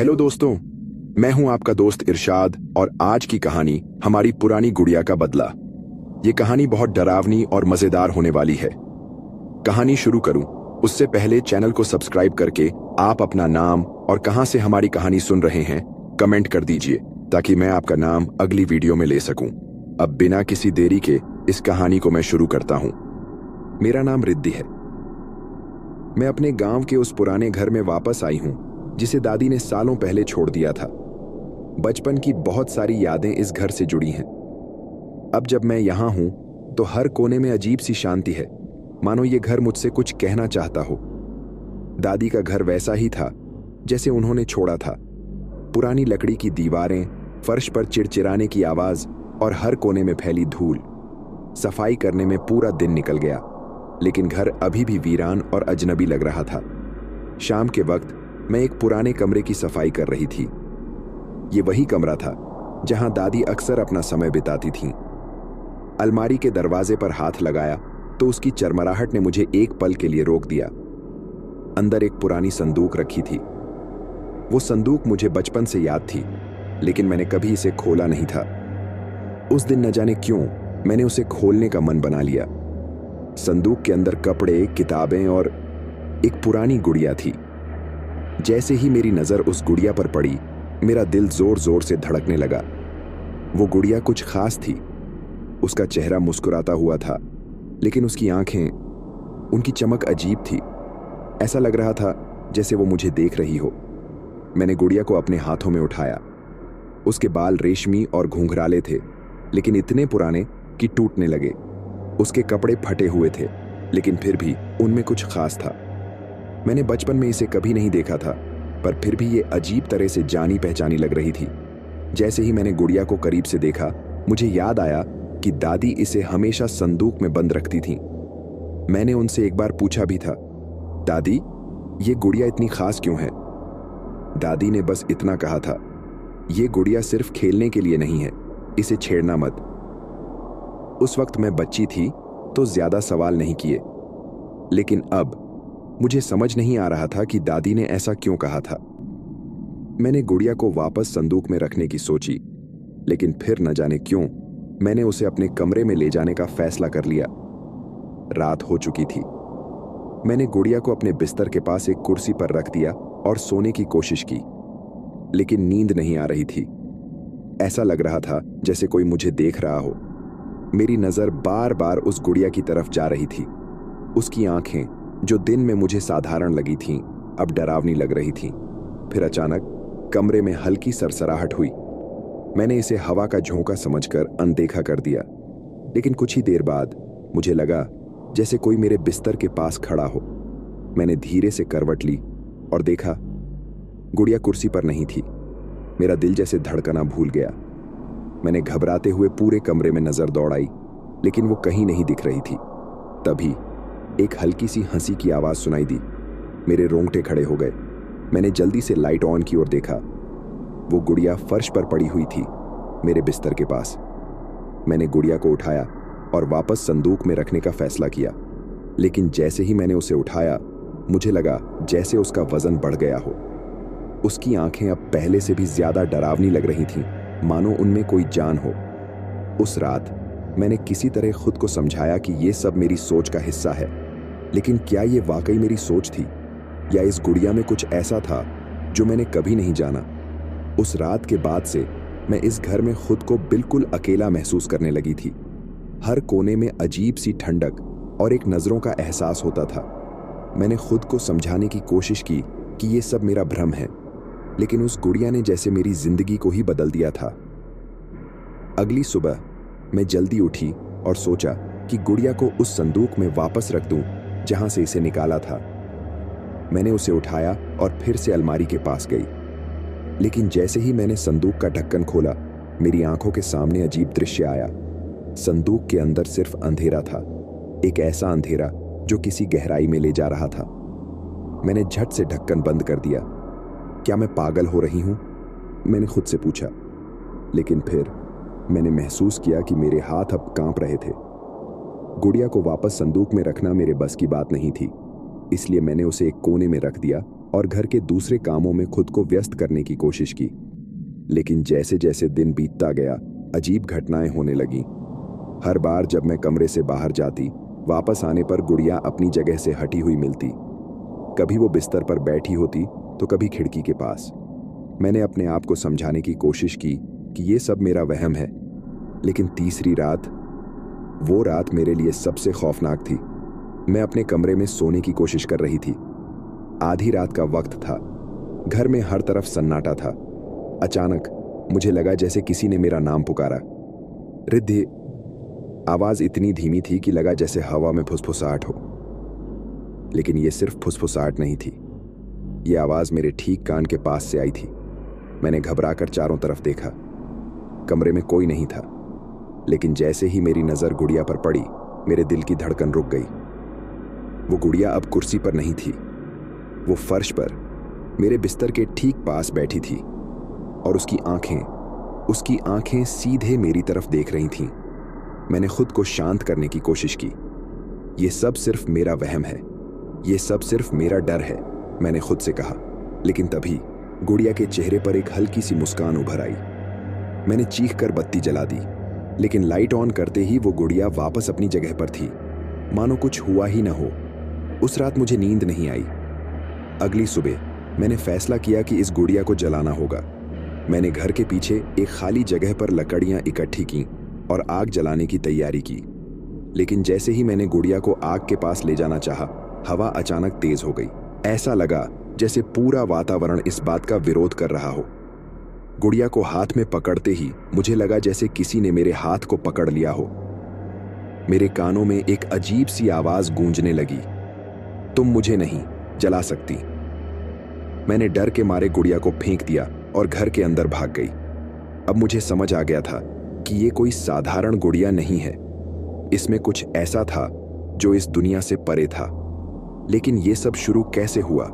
Hello दोस्तों, मैं हूं आपका दोस्त इरशाद और आज की कहानी हमारी पुरानी गुड़िया का बदला। ये कहानी बहुत डरावनी और मजेदार होने वाली है। कहानी शुरू करूं उससे पहले चैनल को सब्सक्राइब करके आप अपना नाम और कहां से हमारी कहानी सुन रहे हैं कमेंट कर दीजिए ताकि मैं आपका नाम अगली वीडियो में ले सकूं। अब बिना किसी देरी के इस कहानी को मैं शुरू करता हूं। मेरा नाम रिद्धि है। मैं अपने गांव के उस पुराने घर में वापस आई हूं जिसे दादी ने सालों पहले छोड़ दिया था। बचपन की बहुत सारी यादें इस घर से जुड़ी हैं। अब जब मैं यहां हूं तो हर कोने में अजीब सी शांति है, मानो ये घर मुझसे कुछ कहना चाहता हो। दादी का घर वैसा ही था जैसे उन्होंने छोड़ा था। पुरानी लकड़ी की दीवारें, फर्श पर चिड़चिड़ाने की आवाज और हर कोने में फैली धूल। सफाई करने में पूरा दिन निकल गया, लेकिन घर अभी भी वीरान और अजनबी लग रहा था। शाम के वक्त मैं एक पुराने कमरे की सफाई कर रही थी। ये वही कमरा था जहां दादी अक्सर अपना समय बिताती थीं। अलमारी के दरवाजे पर हाथ लगाया तो उसकी चरमराहट ने मुझे एक पल के लिए रोक दिया। अंदर एक पुरानी संदूक रखी थी। वो संदूक मुझे बचपन से याद थी, लेकिन मैंने कभी इसे खोला नहीं था। उस दिन न जाने क्यों मैंने उसे खोलने का मन बना लिया। संदूक के अंदर कपड़े, किताबें और एक पुरानी गुड़िया थी। जैसे ही मेरी नजर उस गुड़िया पर पड़ी, मेरा दिल जोर जोर से धड़कने लगा। वो गुड़िया कुछ खास थी। उसका चेहरा मुस्कुराता हुआ था, लेकिन उसकी आंखें, उनकी चमक अजीब थी। ऐसा लग रहा था जैसे वो मुझे देख रही हो। मैंने गुड़िया को अपने हाथों में उठाया। उसके बाल रेशमी और घुंघराले थे, लेकिन इतने पुराने कि टूटने लगे। उसके कपड़े फटे हुए थे, लेकिन फिर भी उनमें कुछ खास था। मैंने बचपन में इसे कभी नहीं देखा था, पर फिर भी ये अजीब तरह से जानी पहचानी लग रही थी। जैसे ही मैंने गुड़िया को करीब से देखा, मुझे याद आया कि दादी इसे हमेशा संदूक में बंद रखती थीं। मैंने उनसे एक बार पूछा भी था, दादी, ये गुड़िया इतनी खास क्यों है? दादी ने बस इतना कहा था, ये गुड़िया सिर्फ खेलने के लिए नहीं है, इसे छेड़ना मत। उस वक्त मैं बच्ची थी तो ज्यादा सवाल नहीं किए, लेकिन अब मुझे समझ नहीं आ रहा था कि दादी ने ऐसा क्यों कहा था। मैंने गुड़िया को वापस संदूक में रखने की सोची, लेकिन फिर न जाने क्यों मैंने उसे अपने कमरे में ले जाने का फैसला कर लिया। रात हो चुकी थी। मैंने गुड़िया को अपने बिस्तर के पास एक कुर्सी पर रख दिया और सोने की कोशिश की, लेकिन नींद नहीं आ रही थी। ऐसा लग रहा था जैसे कोई मुझे देख रहा हो। मेरी नजर बार बार उस गुड़िया की तरफ जा रही थी। उसकी आंखें, जो दिन में मुझे साधारण लगी थीं, अब डरावनी लग रही थीं। फिर अचानक कमरे में हल्की सरसराहट हुई। मैंने इसे हवा का झोंका समझकर अनदेखा कर दिया, लेकिन कुछ ही देर बाद मुझे लगा जैसे कोई मेरे बिस्तर के पास खड़ा हो। मैंने धीरे से करवट ली और देखा, गुड़िया कुर्सी पर नहीं थी। मेरा दिल जैसे धड़कना भूल गया। मैंने घबराते हुए पूरे कमरे में नजर दौड़ाई, लेकिन वो कहीं नहीं दिख रही थी। तभी एक हल्की सी हंसी की आवाज सुनाई दी। मेरे रोंगटे खड़े हो गए। मैंने जल्दी से लाइट ऑन की और देखा। वो गुड़िया फर्श पर पड़ी हुई थी, मेरे बिस्तर के पास। मैंने गुड़िया को उठाया और वापस संदूक में रखने का फैसला किया, लेकिन जैसे ही मैंने उसे उठाया, मुझे लगा जैसे उसका वजन बढ़ गया हो। उसकी आंखें अब पहले से भी ज्यादा डरावनी लग रही थीं, मानो उनमें कोई जान हो। उस रात मैंने किसी तरह खुद को समझाया कि ये सब मेरी सोच का हिस्सा है, लेकिन क्या ये वाकई मेरी सोच थी, या इस गुड़िया में कुछ ऐसा था जो मैंने कभी नहीं जाना? उस रात के बाद से मैं इस घर में खुद को बिल्कुल अकेला महसूस करने लगी थी। हर कोने में अजीब सी ठंडक और एक नजरों का एहसास होता था। मैंने खुद को समझाने की कोशिश की कि ये सब मेरा भ्रम है, लेकिन उस गुड़िया ने जैसे मेरी जिंदगी को ही बदल दिया था। अगली सुबह मैं जल्दी उठी और सोचा कि गुड़िया को उस संदूक में वापस रख दूं जहां से इसे निकाला था। मैंने उसे उठाया और फिर से अलमारी के पास गई, लेकिन जैसे ही मैंने संदूक का ढक्कन खोला, मेरी आंखों के सामने अजीब दृश्य आया। संदूक के अंदर सिर्फ अंधेरा था, एक ऐसा अंधेरा जो किसी गहराई में ले जा रहा था। मैंने झट से ढक्कन बंद कर दिया। क्या मैं पागल हो रही हूं? मैंने खुद से पूछा, लेकिन फिर मैंने महसूस किया कि मेरे हाथ अब कांप रहे थे। गुड़िया को वापस संदूक में रखना मेरे बस की बात नहीं थी, इसलिए मैंने उसे एक कोने में रख दिया और घर के दूसरे कामों में खुद को व्यस्त करने की कोशिश की। लेकिन जैसे जैसे दिन बीतता गया, अजीब घटनाएं होने लगीं। हर बार जब मैं कमरे से बाहर जाती, वापस आने पर गुड़िया अपनी जगह से हटी हुई मिलती। कभी वो बिस्तर पर बैठी होती तो कभी खिड़की के पास। मैंने अपने आप को समझाने की कोशिश की कि ये सब मेरा वहम है, लेकिन तीसरी रात, वो रात मेरे लिए सबसे खौफनाक थी। मैं अपने कमरे में सोने की कोशिश कर रही थी। आधी रात का वक्त था। घर में हर तरफ सन्नाटा था। अचानक मुझे लगा जैसे किसी ने मेरा नाम पुकारा। रिद्धि। आवाज इतनी धीमी थी कि लगा जैसे हवा में फुसफुसाहट हो। लेकिन यह सिर्फ फुसफुसाहट नहीं थी। यह आवाज मेरे ठीक कान के पास से आई थी। मैंने घबराकर चारों तरफ देखा। कमरे में कोई नहीं था। लेकिन जैसे ही मेरी नजर गुड़िया पर पड़ी, मेरे दिल की धड़कन रुक गई। वो गुड़िया अब कुर्सी पर नहीं थी। वो फर्श पर मेरे बिस्तर के ठीक पास बैठी थी और उसकी आंखें सीधे मेरी तरफ देख रही थीं। मैंने खुद को शांत करने की कोशिश की। ये सब सिर्फ मेरा वहम है, ये सब सिर्फ मेरा डर है, मैंने खुद से कहा। लेकिन तभी गुड़िया के चेहरे पर एक हल्की सी मुस्कान उभर आई। मैंने चीख कर बत्ती जला दी, लेकिन लाइट ऑन करते ही वो गुड़िया वापस अपनी जगह पर थी, मानो कुछ हुआ ही ना हो। उस रात मुझे नींद नहीं आई। अगली सुबह मैंने फैसला किया कि इस गुड़िया को जलाना होगा। मैंने घर के पीछे एक खाली जगह पर लकड़ियां इकट्ठी की और आग जलाने की तैयारी की। लेकिन जैसे ही मैंने गुड़िया को आग के पास ले जाना चाहा, हवा अचानक तेज हो गई। ऐसा लगा जैसे पूरा वातावरण इस बात का विरोध कर रहा हो। गुड़िया को हाथ में पकड़ते ही मुझे लगा जैसे किसी ने मेरे हाथ को पकड़ लिया हो। मेरे कानों में एक अजीब सी आवाज गूंजने लगी, तुम मुझे नहीं जला सकती। मैंने डर के मारे गुड़िया को फेंक दिया और घर के अंदर भाग गई। अब मुझे समझ आ गया था कि ये कोई साधारण गुड़िया नहीं है। इसमें कुछ ऐसा था जो इस दुनिया से परे था। लेकिन ये सब शुरू कैसे हुआ?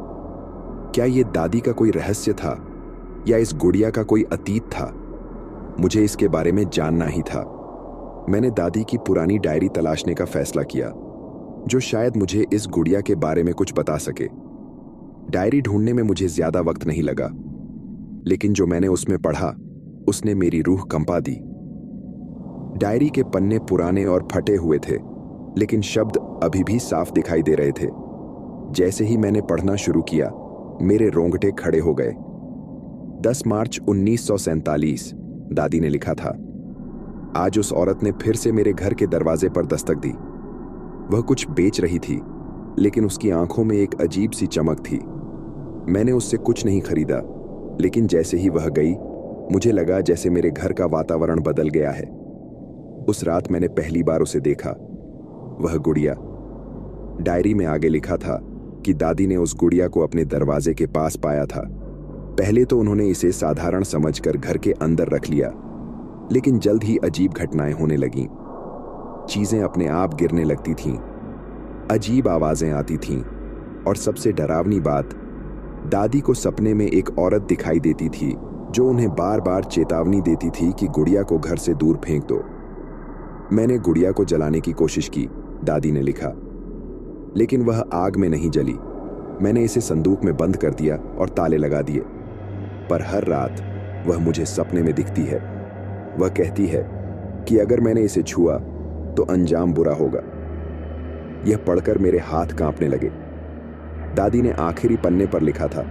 क्या ये दादी का कोई रहस्य था या इस गुड़िया का कोई अतीत था? मुझे इसके बारे में जानना ही था। मैंने दादी की पुरानी डायरी तलाशने का फैसला किया, जो शायद मुझे इस गुड़िया के बारे में कुछ बता सके। डायरी ढूंढने में मुझे ज्यादा वक्त नहीं लगा, लेकिन जो मैंने उसमें पढ़ा उसने मेरी रूह कंपा दी। डायरी के पन्ने पुराने और फटे हुए थे, लेकिन शब्द अभी भी साफ दिखाई दे रहे थे। जैसे ही मैंने पढ़ना शुरू किया, मेरे रोंगटे खड़े हो गए। 10 मार्च 1947, दादी ने लिखा था। आज उस औरत ने फिर से मेरे घर के दरवाजे पर दस्तक दी। वह कुछ बेच रही थी, लेकिन उसकी आंखों में एक अजीब सी चमक थी। मैंने उससे कुछ नहीं खरीदा, लेकिन जैसे ही वह गई, मुझे लगा जैसे मेरे घर का वातावरण बदल गया है। उस रात मैंने पहली बार उसे देखा, वह गुड़िया। डायरी में आगे लिखा था कि दादी ने उस गुड़िया को अपने दरवाजे के पास पाया था। पहले तो उन्होंने इसे साधारण समझकर घर के अंदर रख लिया, लेकिन जल्द ही अजीब घटनाएं होने लगीं। चीजें अपने आप गिरने लगती थीं, अजीब आवाजें आती थीं, और सबसे डरावनी बात, दादी को सपने में एक औरत दिखाई देती थी जो उन्हें बार बार चेतावनी देती थी कि गुड़िया को घर से दूर फेंक दो। मैंने गुड़िया को जलाने की कोशिश की, दादी ने लिखा, लेकिन वह आग में नहीं जली। मैंने इसे संदूक में बंद कर दिया और ताले लगा दिए। पर हर रात वह मुझे सपने में दिखती है। वह कहती है कि अगर मैंने इसे छुआ तो अंजाम बुरा होगा। यह पढ़कर मेरे हाथ कांपने लगे। दादी ने आखिरी पन्ने पर लिखा था,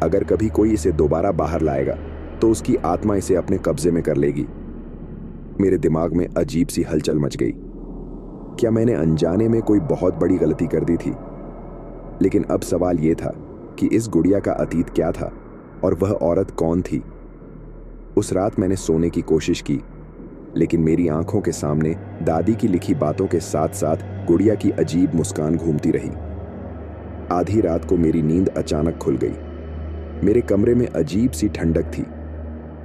अगर कभी कोई इसे दोबारा बाहर लाएगा तो उसकी आत्मा इसे अपने कब्जे में कर लेगी। मेरे दिमाग में अजीब सी हलचल मच गई। क्या मैंने अनजाने में कोई बहुत बड़ी गलती कर दी थी? लेकिन अब सवाल यह था कि इस गुड़िया का अतीत क्या था और वह औरत कौन थी? उस रात मैंने सोने की कोशिश की, लेकिन मेरी आंखों के सामने दादी की लिखी बातों के साथ साथ गुड़िया की अजीब मुस्कान घूमती रही। आधी रात को मेरी नींद अचानक खुल गई। मेरे कमरे में अजीब सी ठंडक थी।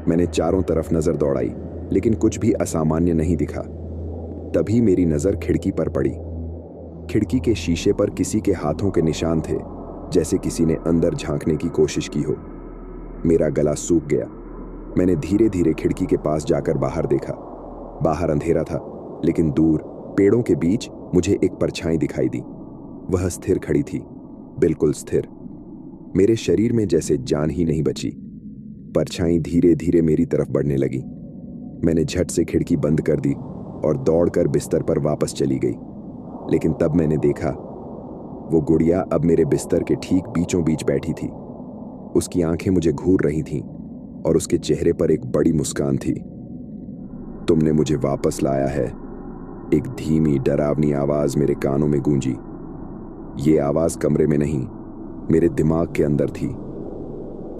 मैंने चारों तरफ नजर दौड़ाई, लेकिन कुछ भी असामान्य नहीं दिखा। तभी मेरी नजर खिड़की पर पड़ी। खिड़की के शीशे पर किसी के हाथों के निशान थे, जैसे किसी ने अंदर झांकने की कोशिश की हो। मेरा गला सूख गया। मैंने धीरे धीरे खिड़की के पास जाकर बाहर देखा। बाहर अंधेरा था, लेकिन दूर पेड़ों के बीच मुझे एक परछाई दिखाई दी। वह स्थिर खड़ी थी, बिल्कुल स्थिर। मेरे शरीर में जैसे जान ही नहीं बची। परछाई धीरे धीरे मेरी तरफ बढ़ने लगी। मैंने झट से खिड़की बंद कर दी और दौड़कर बिस्तर पर वापस चली गई। लेकिन तब मैंने देखा, वो गुड़िया अब मेरे बिस्तर के ठीक बीचों बीच बैठी थी। उसकी आंखें मुझे घूर रही थीं और उसके चेहरे पर एक बड़ी मुस्कान थी। तुमने मुझे वापस लाया है, एक धीमी डरावनी आवाज मेरे कानों में गूंजी। ये आवाज कमरे में नहीं, मेरे दिमाग के अंदर थी।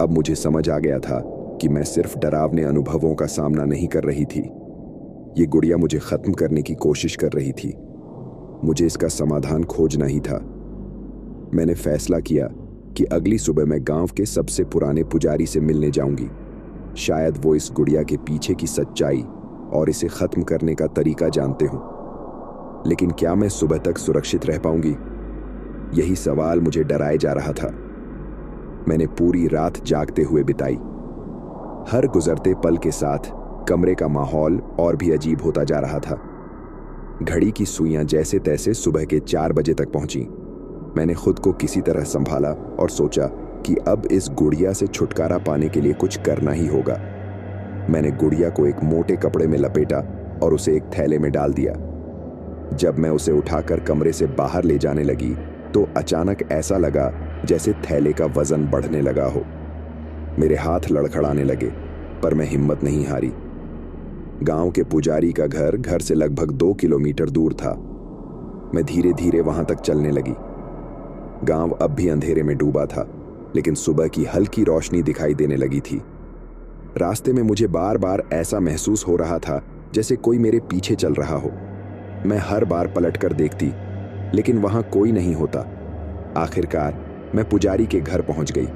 अब मुझे समझ आ गया था कि मैं सिर्फ डरावने अनुभवों का सामना नहीं कर रही थी। ये गुड़िया मुझे खत्म करने की कोशिश कर रही थी। मुझे इसका समाधान खोजना ही था। मैंने फैसला किया कि अगली सुबह मैं गांव के सबसे पुराने पुजारी से मिलने जाऊंगी। शायद वो इस गुड़िया के पीछे की सच्चाई और इसे खत्म करने का तरीका जानते हों। लेकिन क्या मैं सुबह तक सुरक्षित रह पाऊंगी? यही सवाल मुझे डराए जा रहा था। मैंने पूरी रात जागते हुए बिताई। हर गुजरते पल के साथ कमरे का माहौल और भी अजीब होता जा रहा था। घड़ी की सुइयां जैसे तैसे सुबह के 4 बजे तक पहुंची। मैंने खुद को किसी तरह संभाला और सोचा कि अब इस गुड़िया से छुटकारा पाने के लिए कुछ करना ही होगा। मैंने गुड़िया को एक मोटे कपड़े में लपेटा और उसे एक थैले में डाल दिया। जब मैं उसे उठाकर कमरे से बाहर ले जाने लगी तो अचानक ऐसा लगा जैसे थैले का वजन बढ़ने लगा हो। मेरे हाथ लड़खड़ाने लगे, पर मैं हिम्मत नहीं हारी। गांव के पुजारी का घर से लगभग 2 किलोमीटर दूर था। मैं धीरे धीरे वहां तक चलने लगी। गांव अब भी अंधेरे में डूबा था, लेकिन सुबह की हल्की रोशनी दिखाई देने लगी थी। रास्ते में मुझे बार बार ऐसा महसूस हो रहा था जैसे कोई मेरे पीछे चल रहा हो। मैं हर बार पलटकर देखती, लेकिन वहां कोई नहीं होता। आखिरकार मैं पुजारी के घर पहुंच गई।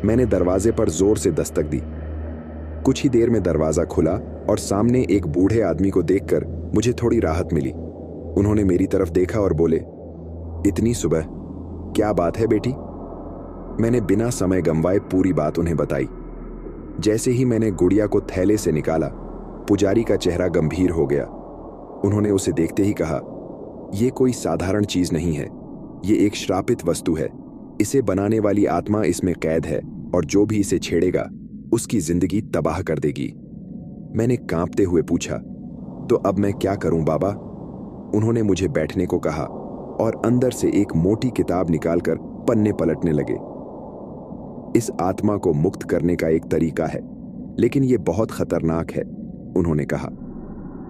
मैंने दरवाजे पर जोर से दस्तक दी। कुछ ही देर में दरवाजा खुला और सामने एक बूढ़े आदमी को देखकर मुझे थोड़ी राहत मिली। उन्होंने मेरी तरफ देखा और बोले, इतनी सुबह, क्या बात है बेटी? मैंने बिना समय गंवाए पूरी बात उन्हें बताई। जैसे ही मैंने गुड़िया को थैले से निकाला, पुजारी का चेहरा गंभीर हो गया। उन्होंने उसे देखते ही कहा, यह कोई साधारण चीज नहीं है, ये एक श्रापित वस्तु है। इसे बनाने वाली आत्मा इसमें कैद है और जो भी इसे छेड़ेगा उसकी जिंदगी तबाह कर देगी। मैंने कांपते हुए पूछा, तो अब मैं क्या करूं बाबा? उन्होंने मुझे बैठने को कहा और अंदर से एक मोटी किताब निकालकर पन्ने पलटने लगे। इस आत्मा को मुक्त करने का एक तरीका है, लेकिन यह बहुत खतरनाक है, उन्होंने कहा।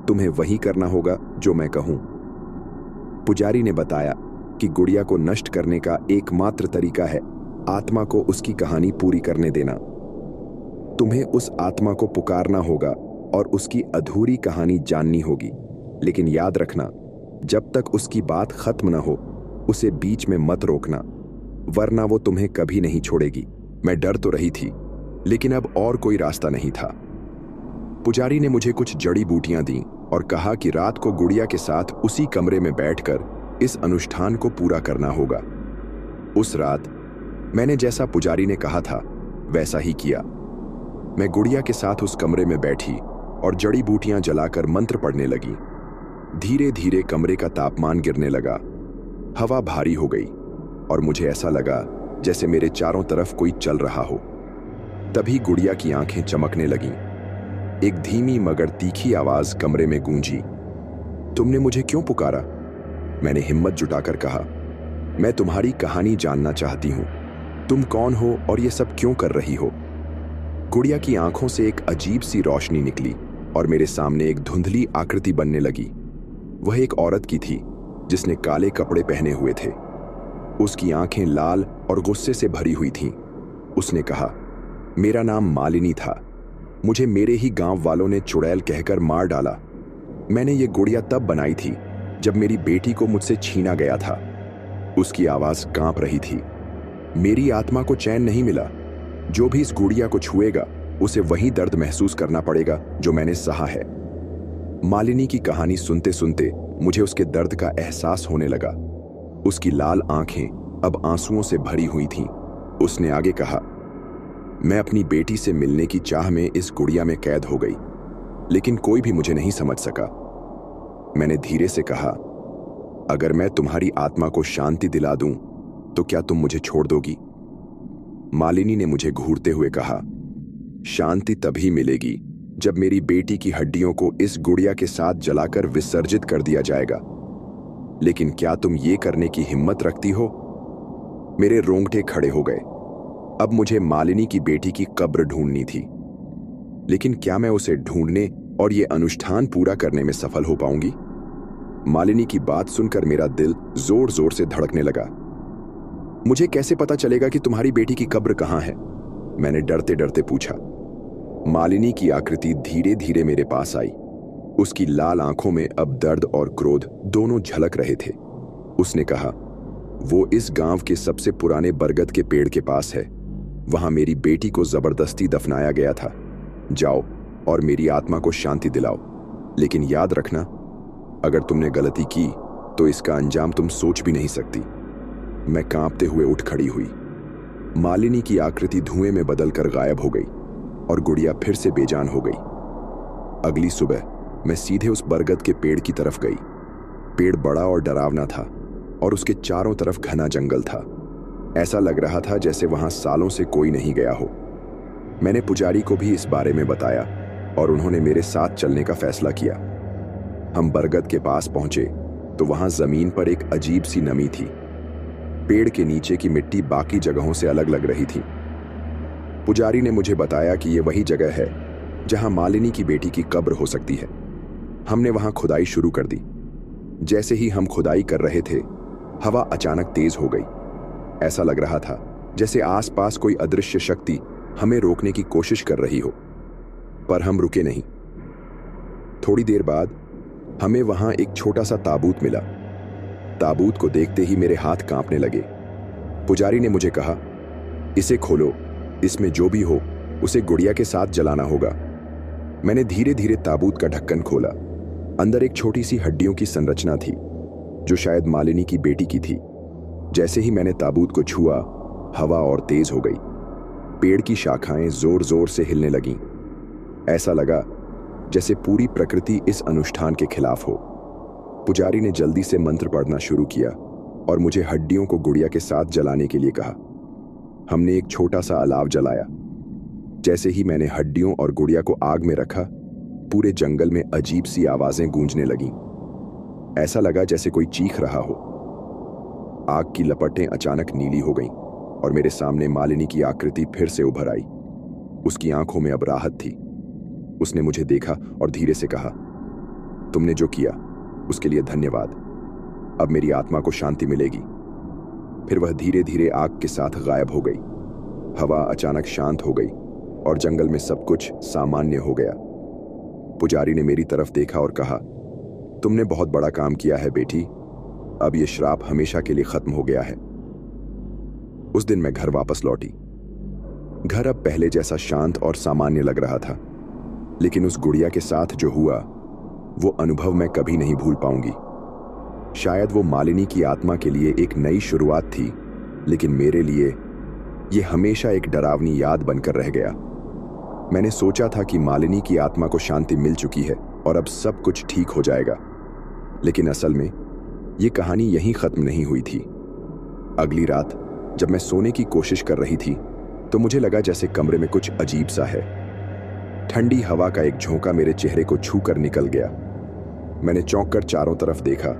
तुम्हें वही करना होगा जो मैं कहूं। पुजारी ने बताया कि गुड़िया को नष्ट करने का एकमात्र तरीका है आत्मा को उसकी कहानी पूरी करने देना। तुम्हें उस आत्मा को पुकारना होगा और उसकी अधूरी कहानी जाननी होगी, लेकिन याद रखना, जब तक उसकी बात खत्म न हो उसे बीच में मत रोकना, वरना वो तुम्हें कभी नहीं छोड़ेगी। मैं डर तो रही थी, लेकिन अब और कोई रास्ता नहीं था। पुजारी ने मुझे कुछ जड़ी बूटियां दी और कहा कि रात को गुड़िया के साथ उसी कमरे में बैठकर इस अनुष्ठान को पूरा करना होगा। उस रात मैंने जैसा पुजारी ने कहा था वैसा ही किया। मैं गुड़िया के साथ उस कमरे में बैठी और जड़ी बूटियां जलाकर मंत्र पढ़ने लगी। धीरे धीरे कमरे का तापमान गिरने लगा। हवा भारी हो गई और मुझे ऐसा लगा जैसे मेरे चारों तरफ कोई चल रहा हो। तभी गुड़िया की आंखें चमकने लगीं। एक धीमी मगर तीखी आवाज कमरे में गूंजी, तुमने मुझे क्यों पुकारा? मैंने हिम्मत जुटाकर कहा, मैं तुम्हारी कहानी जानना चाहती हूं। तुम कौन हो और ये सब क्यों कर रही हो? गुड़िया की आंखों से एक अजीब सी रोशनी निकली और मेरे सामने एक धुंधली आकृति बनने लगी। वह एक औरत की थी जिसने काले कपड़े पहने हुए थे। उसकी आंखें लाल और गुस्से से भरी हुई थीं। उसने कहा, मेरा नाम मालिनी था। मुझे मेरे ही गांव वालों ने चुड़ैल कहकर मार डाला। मैंने ये गुड़िया तब बनाई थी जब मेरी बेटी को मुझसे छीना गया था। उसकी आवाज कांप रही थी। मेरी आत्मा को चैन नहीं मिला। जो भी इस गुड़िया को छुएगा उसे वही दर्द महसूस करना पड़ेगा जो मैंने सहा है। मालिनी की कहानी सुनते सुनते मुझे उसके दर्द का एहसास होने लगा। उसकी लाल आंखें अब आंसुओं से भरी हुई थीं। उसने आगे कहा, मैं अपनी बेटी से मिलने की चाह में इस गुड़िया में कैद हो गई, लेकिन कोई भी मुझे नहीं समझ सका। मैंने धीरे से कहा, अगर मैं तुम्हारी आत्मा को शांति दिला दूं तो क्या तुम मुझे छोड़ दोगी? मालिनी ने मुझे घूरते हुए कहा, शांति तभी मिलेगी जब मेरी बेटी की हड्डियों को इस गुड़िया के साथ जलाकर विसर्जित कर दिया जाएगा। लेकिन क्या तुम ये करने की हिम्मत रखती हो? मेरे रोंगटे खड़े हो गए। अब मुझे मालिनी की बेटी की कब्र ढूंढनी थी, लेकिन क्या मैं उसे ढूंढने और ये अनुष्ठान पूरा करने में सफल हो पाऊंगी? मालिनी की बात सुनकर मेरा दिल जोर जोर से धड़कने लगा। मुझे कैसे पता चलेगा कि तुम्हारी बेटी की कब्र कहां है? मैंने डरते डरते पूछा। मालिनी की आकृति धीरे धीरे मेरे पास आई। उसकी लाल आंखों में अब दर्द और क्रोध दोनों झलक रहे थे। उसने कहा, वो इस गांव के सबसे पुराने बरगद के पेड़ के पास है। वहां मेरी बेटी को जबरदस्ती दफनाया गया था। जाओ और मेरी आत्मा को शांति दिलाओ। लेकिन याद रखना, अगर तुमने गलती की तो इसका अंजाम तुम सोच भी नहीं सकती। मैं कांपते हुए उठ खड़ी हुई। मालिनी की आकृति धुएं में बदलकर गायब हो गई और गुड़िया फिर से बेजान हो गई। अगली सुबह मैं सीधे उस बरगद के पेड़ की तरफ गई। पेड़ बड़ा और डरावना था और उसके चारों तरफ घना जंगल था। ऐसा लग रहा था जैसे वहां सालों से कोई नहीं गया हो। मैंने पुजारी को भी इस बारे में बताया और उन्होंने मेरे साथ चलने का फैसला किया। हम बरगद के पास पहुंचे तो वहां जमीन पर एक अजीब सी नमी थी। पेड़ के नीचे की मिट्टी बाकी जगहों से अलग लग रही थी। पुजारी ने मुझे बताया कि यह वही जगह है जहां मालिनी की बेटी की कब्र हो सकती है। हमने वहां खुदाई शुरू कर दी। जैसे ही हम खुदाई कर रहे थे, हवा अचानक तेज हो गई। ऐसा लग रहा था जैसे आसपास कोई अदृश्य शक्ति हमें रोकने की कोशिश कर रही हो, पर हम रुके नहीं। थोड़ी देर बाद हमें वहां एक छोटा सा ताबूत मिला। ताबूत को देखते ही मेरे हाथ कांपने लगे। पुजारी ने मुझे कहा, इसे खोलो, इसमें जो भी हो उसे गुड़िया के साथ जलाना होगा। मैंने धीरे धीरे ताबूत का ढक्कन खोला। अंदर एक छोटी सी हड्डियों की संरचना थी जो शायद मालिनी की बेटी की थी। जैसे ही मैंने ताबूत को छुआ, हवा और तेज हो गई। पेड़ की शाखाएं जोर जोर से हिलने लगीं। ऐसा लगा जैसे पूरी प्रकृति इस अनुष्ठान के खिलाफ हो। पुजारी ने जल्दी से मंत्र पढ़ना शुरू किया और मुझे हड्डियों को गुड़िया के साथ जलाने के लिए कहा। हमने एक छोटा सा अलाव जलाया। जैसे ही मैंने हड्डियों और गुड़िया को आग में रखा, पूरे जंगल में अजीब सी आवाजें गूंजने लगीं। ऐसा लगा जैसे कोई चीख रहा हो। आग की लपटें अचानक नीली हो गईं और मेरे सामने मालिनी की आकृति फिर से उभर आई। उसकी आंखों में अब राहत थी। उसने मुझे देखा और धीरे से कहा, तुमने जो किया उसके लिए धन्यवाद। अब मेरी आत्मा को शांति मिलेगी। फिर वह धीरे धीरे आग के साथ गायब हो गई। हवा अचानक शांत हो गई और जंगल में सब कुछ सामान्य हो गया। पुजारी ने मेरी तरफ देखा और कहा, तुमने बहुत बड़ा काम किया है बेटी। अब यह श्राप हमेशा के लिए खत्म हो गया है। उस दिन मैं घर वापस लौटी। घर अब पहले जैसा शांत और सामान्य लग रहा था, लेकिन उस गुड़िया के साथ जो हुआ वो अनुभव मैं कभी नहीं भूल पाऊंगी। शायद वो मालिनी की आत्मा के लिए एक नई शुरुआत थी, लेकिन मेरे लिए ये हमेशा एक डरावनी याद बनकर रह गया। मैंने सोचा था कि मालिनी की आत्मा को शांति मिल चुकी है और अब सब कुछ ठीक हो जाएगा, लेकिन असल में ये कहानी यहीं खत्म नहीं हुई थी। अगली रात जब मैं सोने की कोशिश कर रही थी तो मुझे लगा जैसे कमरे में कुछ अजीब सा है। ठंडी हवा का एक झोंका मेरे चेहरे को छू कर निकल गया। मैंने चौंक कर चारों तरफ देखा,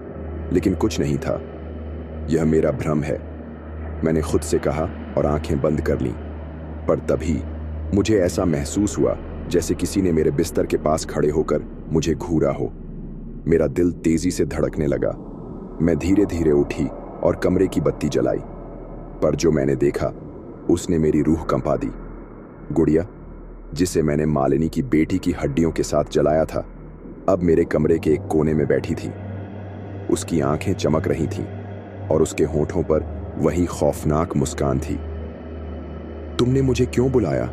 लेकिन कुछ नहीं था। यह मेरा भ्रम है, मैंने खुद से कहा और आंखें बंद कर लीं। पर तभी मुझे ऐसा महसूस हुआ जैसे किसी ने मेरे बिस्तर के पास खड़े होकर मुझे घूरा हो। मेरा दिल तेजी से धड़कने लगा। मैं धीरे धीरे उठी और कमरे की बत्ती जलाई, पर जो मैंने देखा उसने मेरी रूह कंपा दी। गुड़िया, जिसे मैंने मालिनी की बेटी की हड्डियों के साथ जलाया था, अब मेरे कमरे के एक कोने में बैठी थी। उसकी आंखें चमक रही थीं और उसके होठों पर वही खौफनाक मुस्कान थी। तुमने मुझे क्यों बुलाया?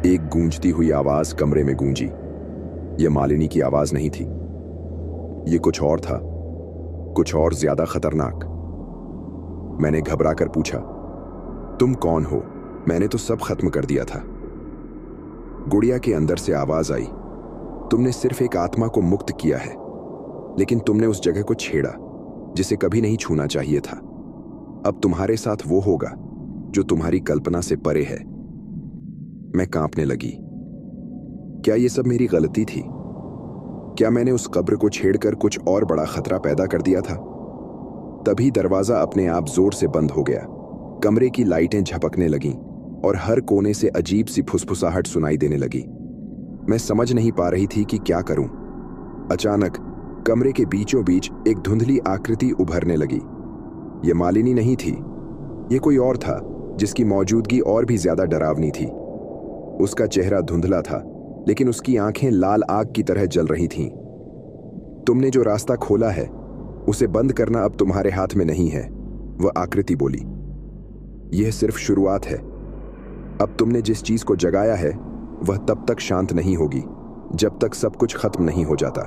एक गूंजती हुई आवाज कमरे में गूंजी। यह मालिनी की आवाज नहीं थी, यह कुछ और था, कुछ और ज्यादा खतरनाक। मैंने घबराकर पूछा, तुम कौन हो? मैंने तो सब खत्म कर दिया था। गुड़िया के अंदर से आवाज आई, तुमने सिर्फ एक आत्मा को मुक्त किया है, लेकिन तुमने उस जगह को छेड़ा जिसे कभी नहीं छूना चाहिए था। अब तुम्हारे साथ वो होगा जो तुम्हारी कल्पना से परे है। मैं कांपने लगी। क्या ये सब मेरी गलती थी? क्या मैंने उस कब्र को छेड़कर कुछ और बड़ा खतरा पैदा कर दिया था? तभी दरवाजा अपने आप जोर से बंद हो गया। कमरे की लाइटें झपकने लगीं और हर कोने से अजीब सी फुसफुसाहट सुनाई देने लगी। मैं समझ नहीं पा रही थी कि क्या करूं। अचानक कमरे के बीचों बीच एक धुंधली आकृति उभरने लगी। यह मालिनी नहीं थी, यह कोई और था जिसकी मौजूदगी और भी ज्यादा डरावनी थी। उसका चेहरा धुंधला था, लेकिन उसकी आंखें लाल आग की तरह जल रही थीं। तुमने जो रास्ता खोला है उसे बंद करना अब तुम्हारे हाथ में नहीं है, वह आकृति बोली। यह सिर्फ शुरुआत है। अब तुमने जिस चीज को जगाया है वह तब तक शांत नहीं होगी जब तक सब कुछ खत्म नहीं हो जाता।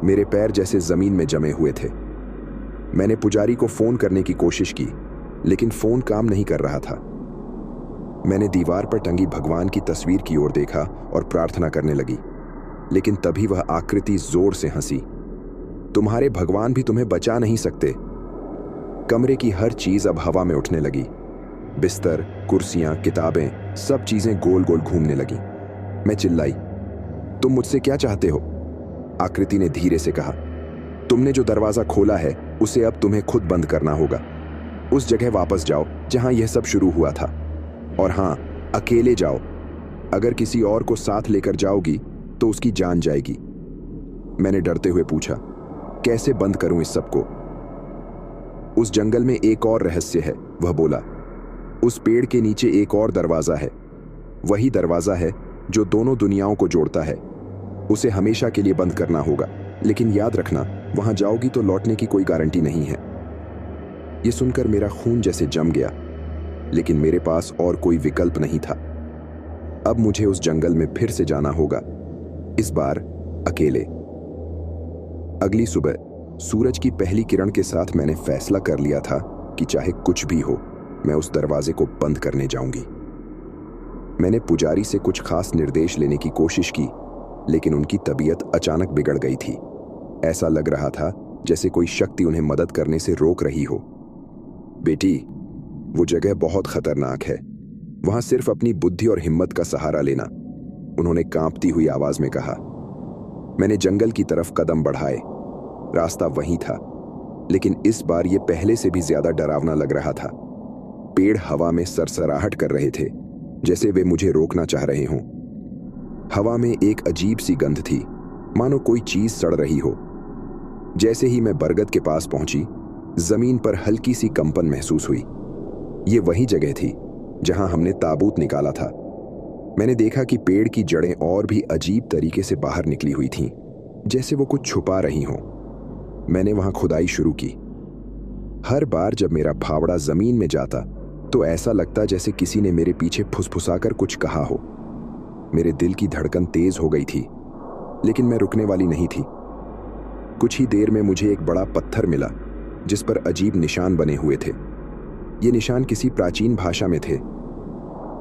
मेरे पैर जैसे जमीन में जमे हुए थे। मैंने पुजारी को फोन करने की कोशिश की, लेकिन फोन काम नहीं कर रहा था। मैंने दीवार पर टंगी भगवान की तस्वीर की ओर देखा और प्रार्थना करने लगी, लेकिन तभी वह आकृति जोर से हंसी। तुम्हारे भगवान भी तुम्हें बचा नहीं सकते। कमरे की हर चीज अब हवा में उठने लगी। बिस्तर, कुर्सियां, किताबें, सब चीजें गोल गोल घूमने लगी। मैं चिल्लाई, तुम मुझसे क्या चाहते हो? आकृति ने धीरे से कहा, तुमने जो दरवाजा खोला है उसे अब तुम्हें खुद बंद करना होगा। उस जगह वापस जाओ जहां यह सब शुरू हुआ था। और हां, अकेले जाओ। अगर किसी और को साथ लेकर जाओगी तो उसकी जान जाएगी। मैंने डरते हुए पूछा, कैसे बंद करूं इस सबको? उस जंगल में एक और रहस्य है, वह बोला। उस पेड़ के नीचे एक और दरवाजा है। वही दरवाजा है जो दोनों दुनियाओं को जोड़ता है। उसे हमेशा के लिए बंद करना होगा, लेकिन याद रखना, वहां जाओगी तो लौटने की कोई गारंटी नहीं है। यह सुनकर मेरा खून जैसे जम गया, लेकिन मेरे पास और कोई विकल्प नहीं था। अब मुझे उस जंगल में फिर से जाना होगा, इस बार अकेले। अगली सुबह सूरज की पहली किरण के साथ मैंने फैसला कर लिया था कि चाहे कुछ भी हो, मैं उस दरवाजे को बंद करने जाऊंगी। मैंने पुजारी से कुछ खास निर्देश लेने की कोशिश की, लेकिन उनकी तबीयत अचानक बिगड़ गई थी। ऐसा लग रहा था जैसे कोई शक्ति उन्हें मदद करने से रोक रही हो। बेटी, वो जगह बहुत खतरनाक है। वहां सिर्फ अपनी बुद्धि और हिम्मत का सहारा लेना, उन्होंने कांपती हुई आवाज में कहा। मैंने जंगल की तरफ कदम बढ़ाए। रास्ता वही था, लेकिन इस बार यह पहले से भी ज्यादा डरावना लग रहा था। पेड़ हवा में सरसराहट कर रहे थे, जैसे वे मुझे रोकना चाह रहे हों। हवा में एक अजीब सी गंध थी, मानो कोई चीज सड़ रही हो। जैसे ही मैं बरगद के पास पहुंची, जमीन पर हल्की सी कंपन महसूस हुई। ये वही जगह थी जहां हमने ताबूत निकाला था। मैंने देखा कि पेड़ की जड़ें और भी अजीब तरीके से बाहर निकली हुई थीं, जैसे वो कुछ छुपा रही हों। मैंने वहां खुदाई शुरू की। हर बार जब मेरा फावड़ा जमीन में जाता तो ऐसा लगता जैसे किसी ने मेरे पीछे फुसफुसाकर कुछ कहा हो। मेरे दिल की धड़कन तेज हो गई थी, लेकिन मैं रुकने वाली नहीं थी। कुछ ही देर में मुझे एक बड़ा पत्थर मिला जिस पर अजीब निशान बने हुए थे। ये निशान किसी प्राचीन भाषा में थे।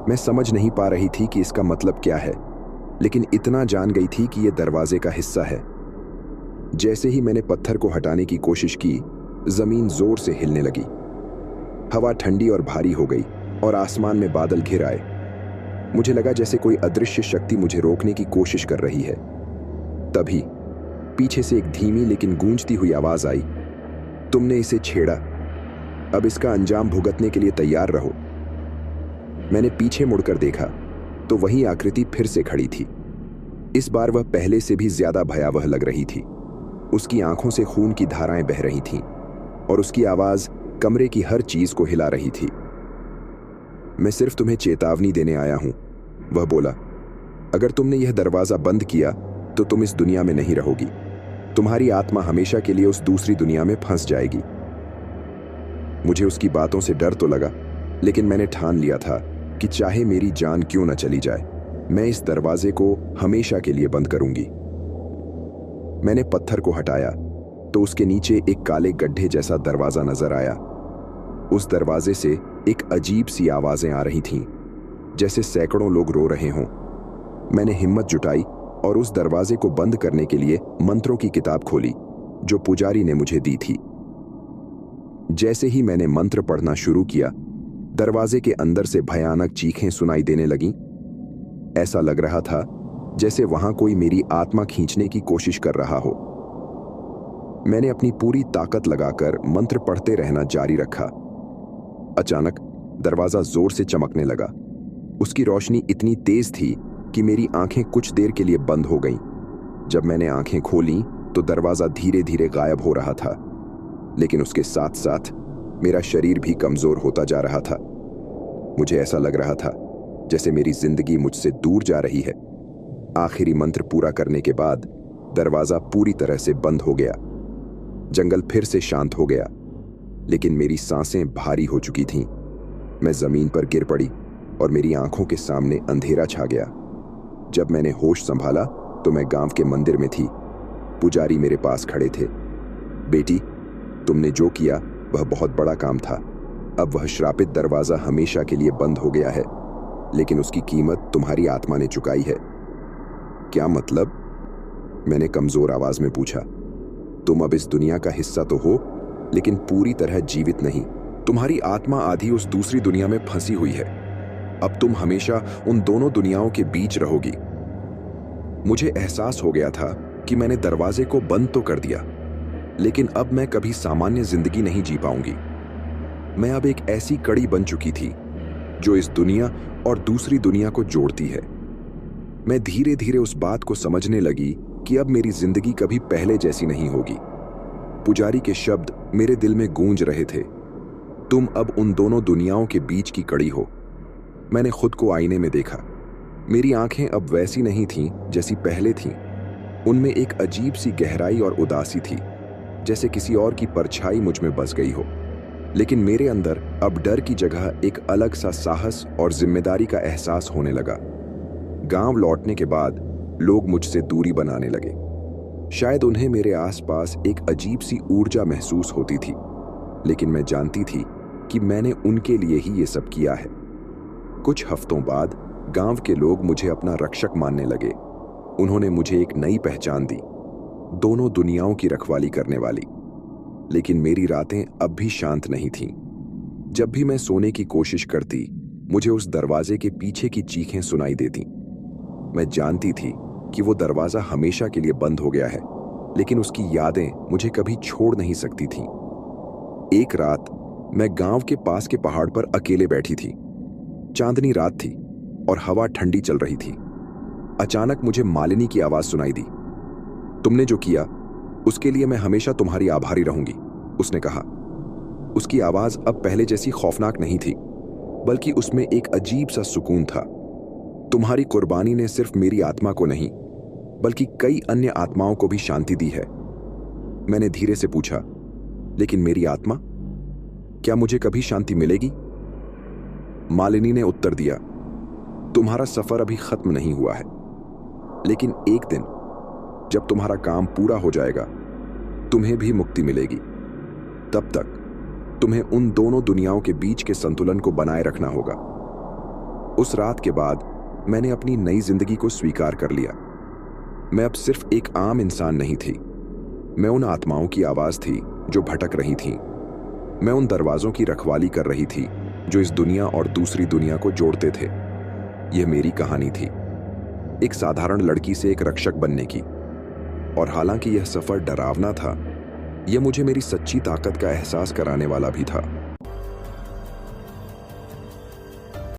मैं समझ नहीं पा रही थी कि इसका मतलब क्या है, लेकिन इतना जान गई थी कि यह दरवाजे का हिस्सा है। जैसे ही मैंने पत्थर को हटाने की कोशिश की, जमीन जोर से हिलने लगी। हवा ठंडी और भारी हो गई और आसमान में बादल घिर आए। मुझे लगा जैसे कोई अदृश्य शक्ति मुझे रोकने की कोशिश कर रही है। तभी पीछे से एक धीमी लेकिन गूंजती हुई आवाज आई, तुमने इसे छेड़ा, अब इसका अंजाम भुगतने के लिए तैयार रहो। मैंने पीछे मुड़कर देखा तो वही आकृति फिर से खड़ी थी। इस बार वह पहले से भी ज्यादा भयावह लग रही थी। उसकी आंखों से खून की धाराएं बह रही थीं और उसकी आवाज कमरे की हर चीज को हिला रही थी। मैं सिर्फ तुम्हें चेतावनी देने आया हूं, वह बोला। अगर तुमने यह दरवाजा बंद किया तो तुम इस दुनिया में नहीं रहोगी। तुम्हारी आत्मा हमेशा के लिए उस दूसरी दुनिया में फंस जाएगी। मुझे उसकी बातों से डर तो लगा, लेकिन मैंने ठान लिया था कि चाहे मेरी जान क्यों न चली जाए, मैं इस दरवाजे को हमेशा के लिए बंद करूंगी। मैंने पत्थर को हटाया तो उसके नीचे एक काले गड्ढे जैसा दरवाजा नजर आया। उस दरवाजे से एक अजीब सी आवाजें आ रही थीं, जैसे सैकड़ों लोग रो रहे हों। मैंने हिम्मत जुटाई और उस दरवाजे को बंद करने के लिए मंत्रों की किताब खोली जो पुजारी ने मुझे दी थी। जैसे ही मैंने मंत्र पढ़ना शुरू किया, दरवाजे के अंदर से भयानक चीखें सुनाई देने लगीं। ऐसा लग रहा था जैसे वहां कोई मेरी आत्मा खींचने की कोशिश कर रहा हो। मैंने अपनी पूरी ताकत लगाकर मंत्र पढ़ते रहना जारी रखा। अचानक दरवाजा जोर से चमकने लगा। उसकी रोशनी इतनी तेज थी कि मेरी आंखें कुछ देर के लिए बंद हो गईं। जब मैंने आंखें खोलीं तो दरवाजा धीरे धीरे गायब हो रहा था, लेकिन उसके साथ साथ मेरा शरीर भी कमजोर होता जा रहा था। मुझे ऐसा लग रहा था जैसे मेरी जिंदगी मुझसे दूर जा रही है। आखिरी मंत्र पूरा करने के बाद दरवाजा पूरी तरह से बंद हो गया। जंगल फिर से शांत हो गया, लेकिन मेरी सांसें भारी हो चुकी थीं। मैं जमीन पर गिर पड़ी और मेरी आंखों के सामने अंधेरा छा गया। जब मैंने होश संभाला तो मैं गांव के मंदिर में थी। पुजारी मेरे पास खड़े थे। बेटी, तुमने जो किया वह बहुत बड़ा काम था। अब वह श्रापित दरवाजा हमेशा के लिए बंद हो गया है, लेकिन उसकी कीमत तुम्हारी आत्मा ने चुकाई है। क्या मतलब? मैंने कमजोर आवाज में पूछा। तुम अब इस दुनिया का हिस्सा तो हो, लेकिन पूरी तरह जीवित नहीं। तुम्हारी आत्मा आधी उस दूसरी दुनिया में फंसी हुई है। अब तुम हमेशा उन दोनों दुनियाओं के बीच रहोगी। मुझे एहसास हो गया था कि मैंने दरवाजे को बंद तो कर दिया, लेकिन अब मैं कभी सामान्य जिंदगी नहीं जी पाऊंगी। मैं अब एक ऐसी कड़ी बन चुकी थी जो इस दुनिया और दूसरी दुनिया को जोड़ती है। मैं धीरे धीरे उस बात को समझने लगी कि अब मेरी जिंदगी कभी पहले जैसी नहीं होगी। पुजारी के शब्द मेरे दिल में गूंज रहे थे। तुम अब उन दोनों दुनियाओं के बीच की कड़ी हो। मैंने खुद को आईने में देखा। मेरी आंखें अब वैसी नहीं थीं जैसी पहले थीं। उनमें एक अजीब सी गहराई और उदासी थी, जैसे किसी और की परछाई मुझ में बस गई हो। लेकिन मेरे अंदर अब डर की जगह एक अलग सा साहस और जिम्मेदारी का एहसास होने लगा। गांव लौटने के बाद लोग मुझसे दूरी बनाने लगे। शायद उन्हें मेरे आसपास एक अजीब सी ऊर्जा महसूस होती थी, लेकिन मैं जानती थी कि मैंने उनके लिए ही ये सब किया है। कुछ हफ्तों बाद गांव के लोग मुझे अपना रक्षक मानने लगे। उन्होंने मुझे एक नई पहचान दी, दोनों दुनियाओं की रखवाली करने वाली। लेकिन मेरी रातें अब भी शांत नहीं थीं। जब भी मैं सोने की कोशिश करती, मुझे उस दरवाजे के पीछे की चीखें सुनाई देती। मैं जानती थी कि वो दरवाजा हमेशा के लिए बंद हो गया है, लेकिन उसकी यादें मुझे कभी छोड़ नहीं सकती थीं। एक रात मैं गांव के पास के पहाड़ पर अकेले बैठी थी। चांदनी रात थी और हवा ठंडी चल रही थी। अचानक मुझे मालिनी की आवाज सुनाई दी। तुमने जो किया उसके लिए मैं हमेशा तुम्हारी आभारी रहूंगी, उसने कहा। उसकी आवाज अब पहले जैसी खौफनाक नहीं थी, बल्कि उसमें एक अजीब सा सुकून था। तुम्हारी कुर्बानी ने सिर्फ मेरी आत्मा को नहीं, बल्कि कई अन्य आत्माओं को भी शांति दी है। मैंने धीरे से पूछा, लेकिन मेरी आत्मा? क्या मुझे कभी शांति मिलेगी? मालिनी ने उत्तर दिया, तुम्हारा सफर अभी खत्म नहीं हुआ है, लेकिन एक दिन जब तुम्हारा काम पूरा हो जाएगा, तुम्हें भी मुक्ति मिलेगी। तब तक तुम्हें उन दोनों दुनियाओं के बीच के संतुलन को बनाए रखना होगा। उस रात के बाद मैंने अपनी नई जिंदगी को स्वीकार कर लिया। मैं अब सिर्फ एक आम इंसान नहीं थी। मैं उन आत्माओं की आवाज थी जो भटक रही थीं। मैं उन दरवाजों की रखवाली कर रही थी जो इस दुनिया और दूसरी दुनिया को जोड़ते थे। यह मेरी कहानी थी, एक साधारण लड़की से एक रक्षक बनने की। और हालांकि यह सफर डरावना था, यह मुझे मेरी सच्ची ताकत का एहसास कराने वाला भी था।